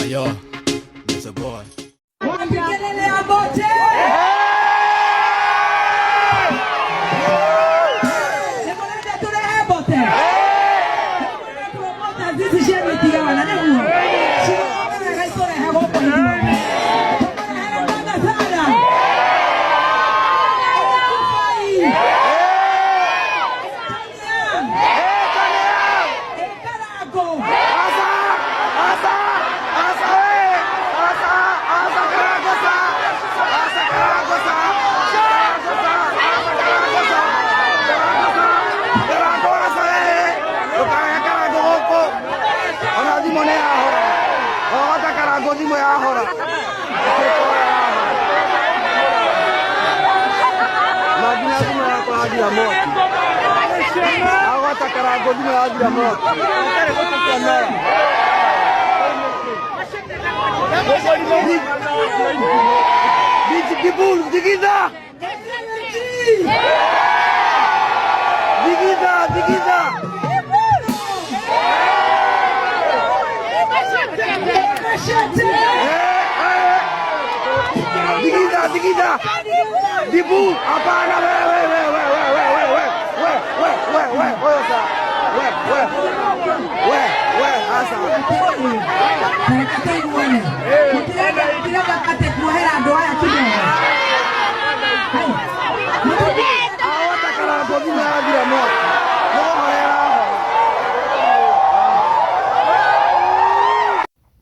Yo, there's a boy.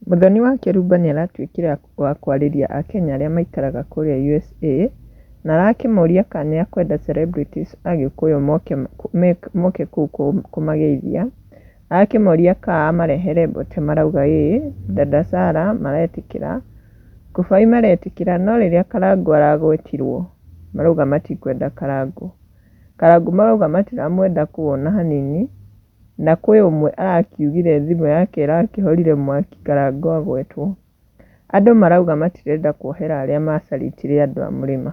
Muthoni wa Kĩrumba nĩaratuĩkire wa kwarĩria Akenya arĩa maikaraga kũrĩa USA na arakĩmoria kana kwenda celebrities Agĩkũyũ moke kũu kũmageithia. Akĩmoria kana marehere mbote, marauga Dada Sarah maretĩkĩra, Kubai maretĩkĩra, no rĩrĩa Karangũ aragwetirwo marauga matikwenda Karangũ. Karangũ marauga matiramwenda kuona hanini, na kwĩ ũmwe arakiugire thimũ yake ĩrakĩhorire mwaki Karangũ agwetwo. Andũ marauga matirenda kuohera arĩa macarĩtire andũ a mũrĩma.